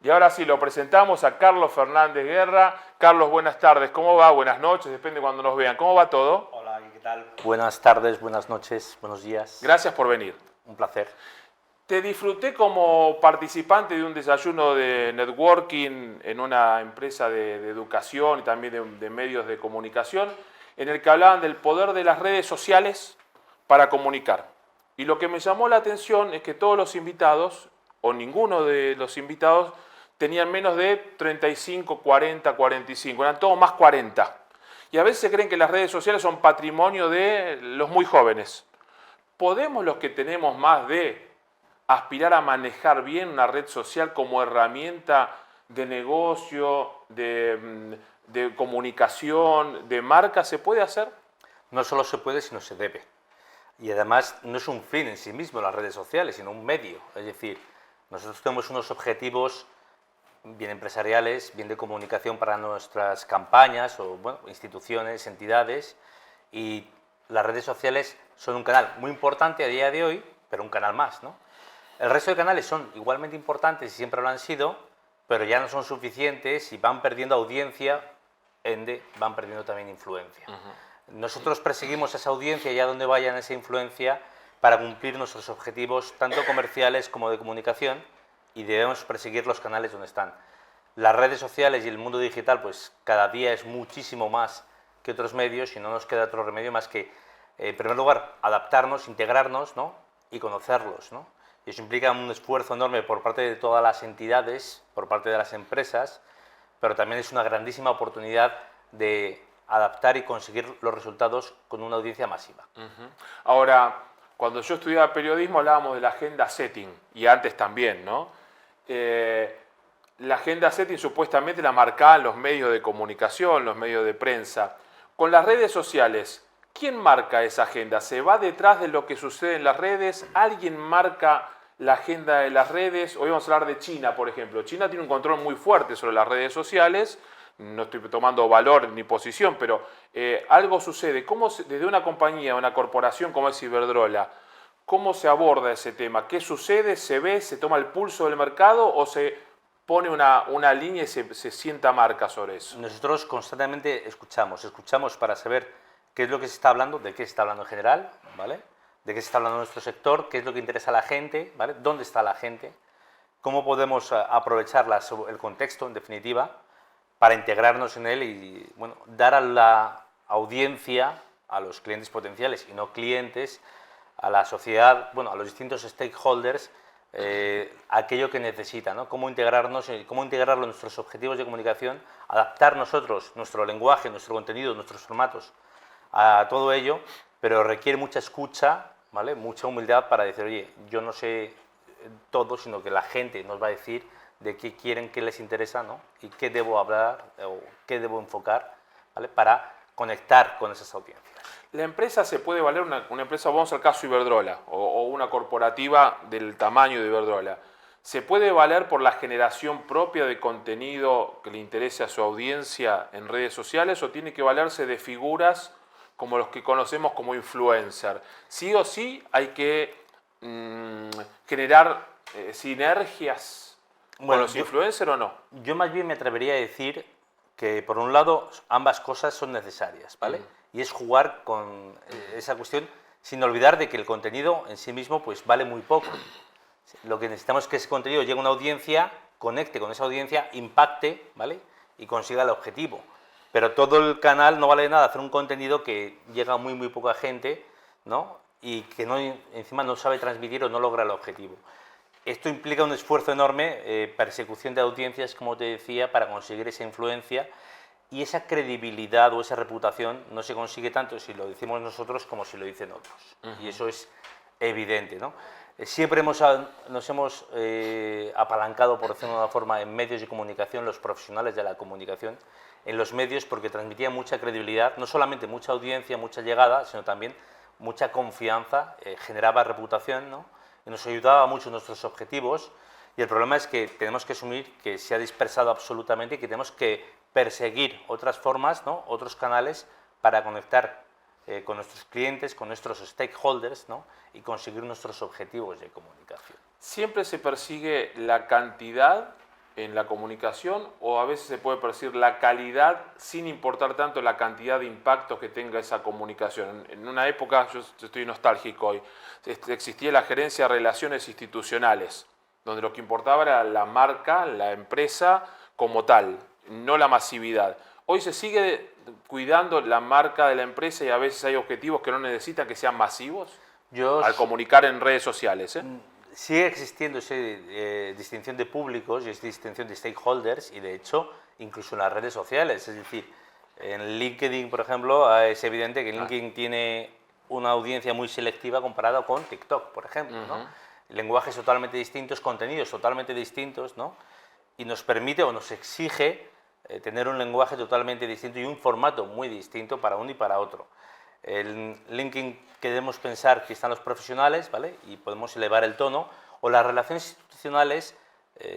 Y ahora sí, lo presentamos a Carlos Fernández Guerra. Carlos, buenas tardes. ¿Cómo va? Buenas noches, depende de cuando nos vean. ¿Cómo va todo? Hola, ¿qué tal? Buenas tardes, buenas noches, buenos días. Gracias por venir. Un placer. Te disfruté como participante de un desayuno de networking en una empresa de educación y también de medios de comunicación, en el que hablaban del poder de las redes sociales para comunicar. Y lo que me llamó la atención es que todos los invitados, o ninguno de los invitados, tenían menos de 35, 40, 45, eran todos más 40. Y a veces se creen que las redes sociales son patrimonio de los muy jóvenes. ¿Podemos los que tenemos más de aspirar a manejar bien una red social como herramienta de negocio, de comunicación, de marca? ¿Se puede hacer? No solo se puede, sino se debe. Y además no es un fin en sí mismo las redes sociales, sino un medio. Es decir, nosotros tenemos unos objetivos bien empresariales, bien de comunicación para nuestras campañas o bueno, instituciones, entidades, y las redes sociales son un canal muy importante a día de hoy, pero un canal más, ¿no? El resto de canales son igualmente importantes y siempre lo han sido, pero ya no son suficientes y van perdiendo audiencia, ende van perdiendo también influencia. Nosotros perseguimos esa audiencia y a donde vayan esa influencia para cumplir nuestros objetivos tanto comerciales como de comunicación, y debemos perseguir los canales donde están. Las redes sociales y el mundo digital pues cada día es muchísimo más que otros medios y no nos queda otro remedio más que, en primer lugar, adaptarnos, integrarnos, ¿no? Y conocerlos, ¿no? Y eso implica un esfuerzo enorme por parte de todas las entidades, por parte de las empresas, pero también es una grandísima oportunidad de adaptar y conseguir los resultados con una audiencia masiva. Ahora, cuando yo estudiaba periodismo hablábamos de la agenda setting, y antes también, ¿no? La agenda setting supuestamente la marcaban los medios de comunicación, los medios de prensa. Con las redes sociales, ¿quién marca esa agenda? ¿Se va detrás de lo que sucede en las redes? ¿Alguien marca la agenda de las redes? Hoy vamos a hablar de China, por ejemplo. China tiene un control muy fuerte sobre las redes sociales. No estoy tomando valor ni posición, pero algo sucede. ¿Cómo desde una compañía, una corporación como es Iberdrola, cómo se aborda ese tema? ¿Qué sucede? ¿Se ve? ¿Se toma el pulso del mercado o se pone una línea y se sienta marca sobre eso? Nosotros constantemente escuchamos para saber qué es lo que se está hablando, de qué se está hablando en general, ¿vale? De qué se está hablando en nuestro sector, qué es lo que interesa a la gente, ¿vale? ¿Dónde está la gente? ¿Cómo podemos aprovechar el contexto, en definitiva, para integrarnos en él y bueno, dar a la audiencia, a los clientes potenciales y no clientes, a la sociedad, bueno, a los distintos stakeholders, aquello que necesita, ¿no? Cómo integrarnos, cómo integrarlo en nuestros objetivos de comunicación, adaptar nosotros nuestro lenguaje, nuestro contenido, nuestros formatos a todo ello, pero requiere mucha escucha, ¿vale? Mucha humildad para decir, oye, yo no sé todo, sino que la gente nos va a decir de qué quieren, qué les interesa, ¿no? Y qué debo hablar o qué debo enfocar, ¿vale? Para conectar con esas audiencias. La empresa se puede valer, una empresa, vamos al caso Iberdrola, o una corporativa del tamaño de Iberdrola, ¿se puede valer por la generación propia de contenido que le interese a su audiencia en redes sociales o tiene que valerse de figuras como los que conocemos como influencer? Sí o sí hay que generar sinergias con los influencers o no. Yo más bien me atrevería a decir que, por un lado, ambas cosas son necesarias, ¿vale? Y es jugar con esa cuestión sin olvidar de que el contenido en sí mismo pues vale muy poco. Lo que necesitamos es que ese contenido llegue a una audiencia, conecte con esa audiencia, impacte, ¿vale? Y consiga el objetivo. Pero todo el canal no vale de nada hacer un contenido que llega a muy poca gente, ¿no? Y que no, encima no sabe transmitir o no logra el objetivo. Esto implica un esfuerzo enorme, persecución de audiencias, como te decía, para conseguir esa influencia, y esa credibilidad o esa reputación no se consigue tanto si lo decimos nosotros como si lo dicen otros. Y eso es evidente, ¿no? Siempre nos hemos apalancado, por decirlo de una forma, en medios de comunicación, los profesionales de la comunicación, en los medios, porque transmitía mucha credibilidad, no solamente mucha audiencia, mucha llegada, sino también mucha confianza, generaba reputación, ¿no? Y nos ayudaba mucho en nuestros objetivos. Y el problema es que tenemos que asumir que se ha dispersado absolutamente y que tenemos que perseguir otras formas, ¿no? Otros canales para conectar con nuestros clientes, con nuestros stakeholders, ¿no? Y conseguir nuestros objetivos de comunicación. Siempre se persigue la cantidad en la comunicación, o a veces se puede percibir la calidad sin importar tanto la cantidad de impactos que tenga esa comunicación? En una época, yo estoy nostálgico hoy, existía la gerencia de relaciones institucionales, donde lo que importaba era la marca, la empresa como tal, no la masividad. Hoy se sigue cuidando la marca de la empresa y a veces hay objetivos que no necesitan que sean masivos al comunicar en redes sociales. Sigue existiendo esa distinción de públicos y esa distinción de stakeholders, y de hecho incluso en las redes sociales. Es decir, en LinkedIn, por ejemplo, es evidente que LinkedIn tiene una audiencia muy selectiva comparada con TikTok, por ejemplo, ¿no? Lenguajes totalmente distintos, contenidos totalmente distintos, ¿no? Y nos permite o nos exige tener un lenguaje totalmente distinto y un formato muy distinto para uno y para otro. El LinkedIn queremos pensar que están los profesionales, ¿vale? Y podemos elevar el tono, o las relaciones institucionales,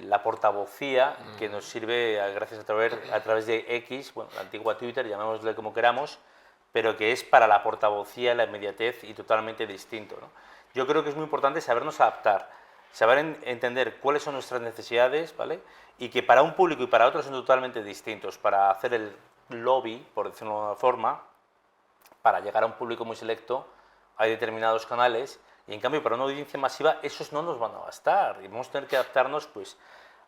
la portavocía que nos sirve gracias a través de X, bueno, la antigua Twitter, llamémosle como queramos, pero que es para la portavocía, la inmediatez y totalmente distinto, ¿no? Yo creo que es muy importante sabernos adaptar, saber entender cuáles son nuestras necesidades, ¿vale? Y que para un público y para otro son totalmente distintos. Para hacer el lobby, por decirlo de alguna forma, para llegar a un público muy selecto, hay determinados canales, y en cambio para una audiencia masiva esos no nos van a bastar, y vamos a tener que adaptarnos pues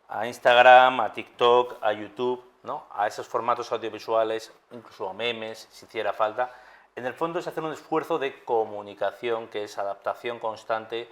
a Instagram, a TikTok, a YouTube, ¿no? A esos formatos audiovisuales, incluso a memes, si hiciera falta. En el fondo es hacer un esfuerzo de comunicación, que es adaptación constante,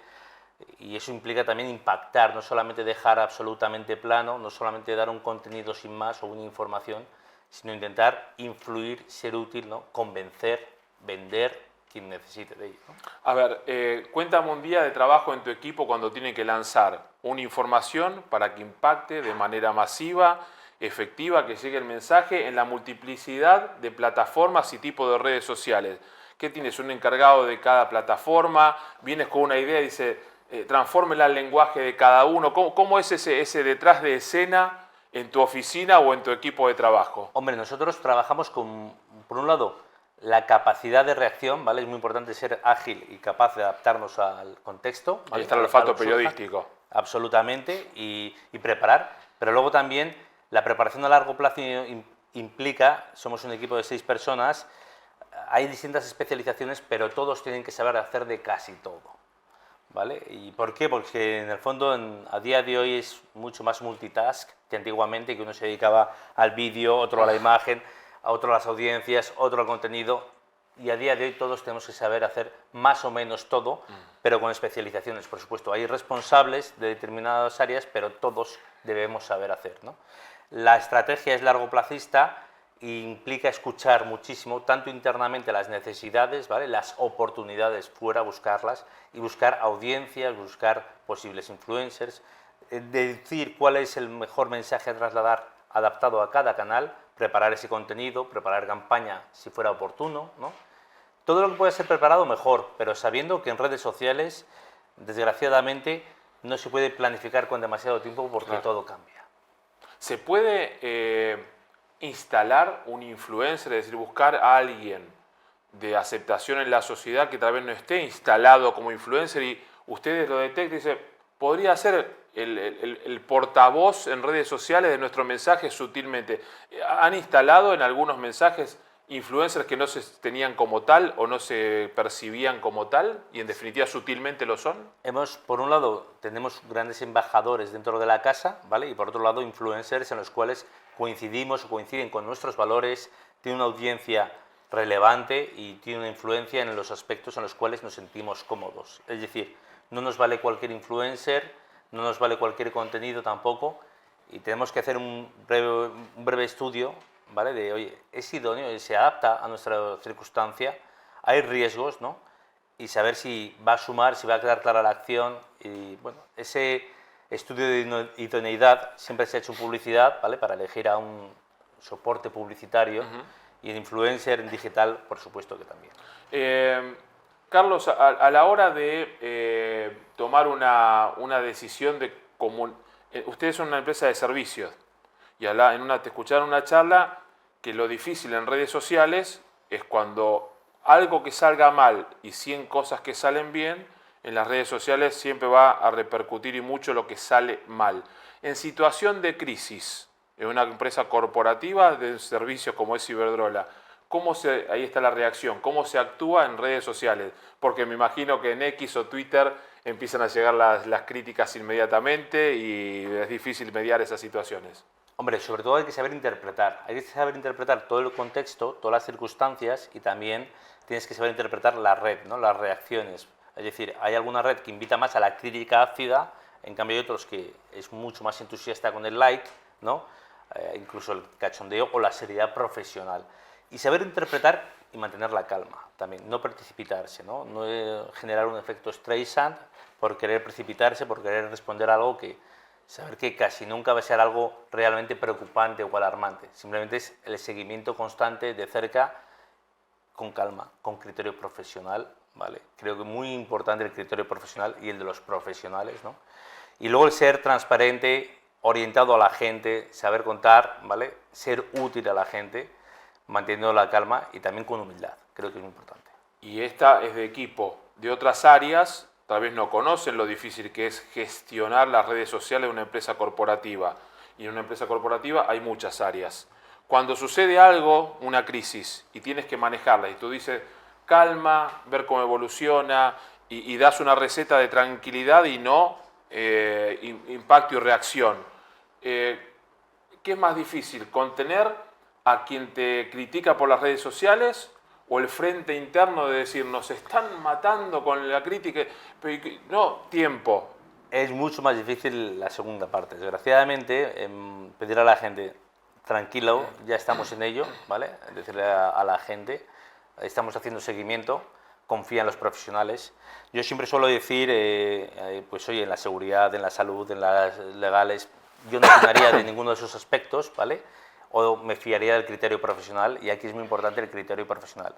y eso implica también impactar, no solamente dejar absolutamente plano, no solamente dar un contenido sin más o una información, sino intentar influir, ser útil, ¿no? Convencer, vender quien necesite de ello, ¿no? A ver, cuéntame un día de trabajo en tu equipo cuando tienen que lanzar una información para que impacte de manera masiva, efectiva, que llegue el mensaje en la multiplicidad de plataformas y tipos de redes sociales. ¿Qué tienes? ¿Un encargado de cada plataforma? ¿Vienes con una idea y dice, transfórmela al lenguaje de cada uno? ¿Cómo es ese detrás de escena en tu oficina o en tu equipo de trabajo? Hombre, nosotros trabajamos con, por un lado, la capacidad de reacción, ¿vale? Es muy importante ser ágil y capaz de adaptarnos al contexto, ¿vale? Ahí está el olfato periodístico. Absolutamente, y preparar, pero luego también la preparación a largo plazo implica, somos un equipo de 6 personas, hay distintas especializaciones, pero todos tienen que saber hacer de casi todo, ¿vale? ¿Y por qué? Porque en el fondo a día de hoy es mucho más multitask que antiguamente, que uno se dedicaba al vídeo, otro a la imagen, a otro a las audiencias, otro al contenido, y a día de hoy todos tenemos que saber hacer más o menos todo, pero con especializaciones, por supuesto. Hay responsables de determinadas áreas, pero todos debemos saber hacer, ¿no? La estrategia es largoplacista e implica escuchar muchísimo, tanto internamente las necesidades, ¿vale? Las oportunidades fuera, buscarlas, y buscar audiencias, buscar posibles influencers, decir cuál es el mejor mensaje a trasladar adaptado a cada canal, preparar ese contenido, preparar campaña si fuera oportuno, ¿no? Todo lo que puede ser preparado mejor, pero sabiendo que en redes sociales, desgraciadamente, no se puede planificar con demasiado tiempo porque Claro. todo cambia. ¿Se puede instalar un influencer, es decir, buscar a alguien de aceptación en la sociedad que tal vez no esté instalado como influencer y ustedes lo detectan y dicen, podría ser el portavoz en redes sociales de nuestro mensaje sutilmente? ¿Han instalado en algunos mensajes influencers que no se tenían como tal o no se percibían como tal y en definitiva sutilmente lo son? Por un lado, tenemos grandes embajadores dentro de la casa, ¿vale? Y por otro lado, influencers en los cuales coincidimos o coinciden con nuestros valores, tienen una audiencia relevante y tiene una influencia en los aspectos en los cuales nos sentimos cómodos. Es decir, no nos vale cualquier influencer, no nos vale cualquier contenido tampoco, y tenemos que hacer un breve estudio, ¿vale? De, oye, ¿es idóneo? ¿Se adapta a nuestra circunstancia? ¿Hay riesgos, no? Y saber si va a sumar, si va a quedar clara la acción. Y bueno, ese estudio de idoneidad siempre se ha hecho en publicidad, ¿vale? Para elegir a un soporte publicitario, y en influencer, en digital, por supuesto que también. Carlos, a la hora de tomar una decisión de ustedes son una empresa de servicios y te escucharon una charla que lo difícil en redes sociales es cuando algo que salga mal y 100 cosas que salen bien, en las redes sociales siempre va a repercutir y mucho lo que sale mal. En situación de crisis, en una empresa corporativa de servicios como es Iberdrola, ahí está la reacción, cómo se actúa en redes sociales? Porque me imagino que en X o Twitter empiezan a llegar las críticas inmediatamente y es difícil mediar esas situaciones. Hombre, sobre todo hay que saber interpretar todo el contexto, todas las circunstancias y también tienes que saber interpretar la red, ¿no? Las reacciones. Es decir, hay alguna red que invita más a la crítica ácida, en cambio hay otros que es mucho más entusiasta con el like, ¿no? Incluso el cachondeo o la seriedad profesional. Y saber interpretar y mantener la calma también, no precipitarse, no generar un efecto Streisand por querer precipitarse, por querer responder a algo que saber que casi nunca va a ser algo realmente preocupante o alarmante. Simplemente es el seguimiento constante de cerca, con calma, con criterio profesional, ¿vale? Creo que muy importante el criterio profesional y el de los profesionales, ¿no? Y luego el ser transparente, orientado a la gente, saber contar, ¿vale? Ser útil a la gente, manteniendo la calma y también con humildad. Creo que es muy importante. Y esta es de equipo de otras áreas. Tal vez no conocen lo difícil que es gestionar las redes sociales de una empresa corporativa. Y en una empresa corporativa hay muchas áreas. Cuando sucede algo, una crisis, y tienes que manejarla, y tú dices, calma, ver cómo evoluciona, y das una receta de tranquilidad y no impacto y reacción. ¿Qué es más difícil? ¿Contener a quien te critica por las redes sociales o el frente interno de decir, nos están matando con la crítica? No, tiempo. Es mucho más difícil la segunda parte. Desgraciadamente, pedir a la gente, tranquilo, ya estamos en ello, ¿vale? Decirle a la gente, estamos haciendo seguimiento, confía en los profesionales. Yo siempre suelo decir, pues oye, en la seguridad, en la salud, en las legales, yo no opinaría de ninguno de esos aspectos, ¿vale? O me fiaría del criterio profesional, y aquí es muy importante el criterio profesional.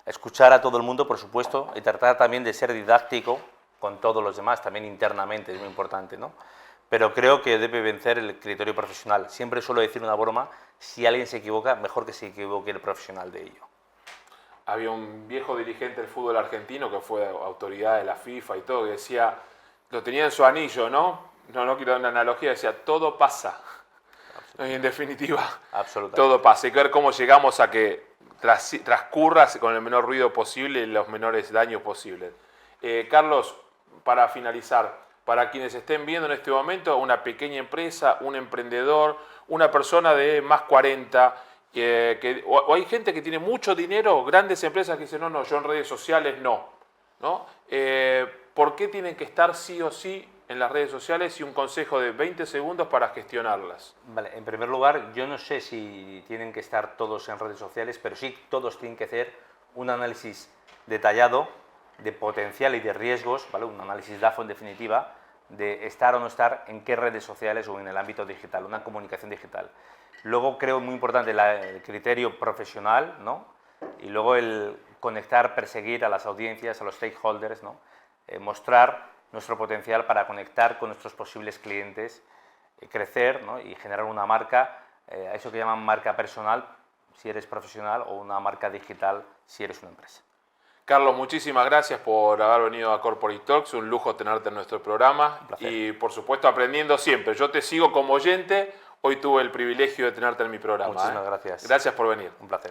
Escuchar a todo el mundo, por supuesto, y tratar también de ser didáctico con todos los demás, también internamente, es muy importante, ¿no? Pero creo que debe vencer el criterio profesional. Siempre suelo decir una broma, si alguien se equivoca, mejor que se equivoque el profesional de ello. Había un viejo dirigente del fútbol argentino que fue autoridad de la FIFA y todo, que decía, lo tenía en su anillo, ¿no? No quiero dar una analogía, decía, todo pasa. En definitiva, todo pasa. Hay que ver cómo llegamos a que transcurra con el menor ruido posible y los menores daños posibles. Carlos, para finalizar, para quienes estén viendo en este momento, una pequeña empresa, un emprendedor, una persona de más 40, o hay gente que tiene mucho dinero, grandes empresas que dicen, no, yo en redes sociales no. ¿Por qué tienen que estar sí o sí en las redes sociales y un consejo de 20 segundos para gestionarlas? Vale, en primer lugar, yo no sé si tienen que estar todos en redes sociales, pero sí todos tienen que hacer un análisis detallado de potencial y de riesgos, ¿vale? Un análisis DAFO en definitiva, de estar o no estar en qué redes sociales o en el ámbito digital, una comunicación digital. Luego creo muy importante el criterio profesional, ¿no? Y luego el conectar, perseguir a las audiencias, a los stakeholders, ¿no? Mostrar nuestro potencial para conectar con nuestros posibles clientes, crecer, ¿no? Y generar una marca, eso que llaman marca personal si eres profesional o una marca digital si eres una empresa. Carlos, muchísimas gracias por haber venido a Corporate Talks, un lujo tenerte en nuestro programa y por supuesto aprendiendo siempre. Yo te sigo como oyente, hoy tuve el privilegio de tenerte en mi programa. Muchísimas gracias. Gracias por venir. Un placer.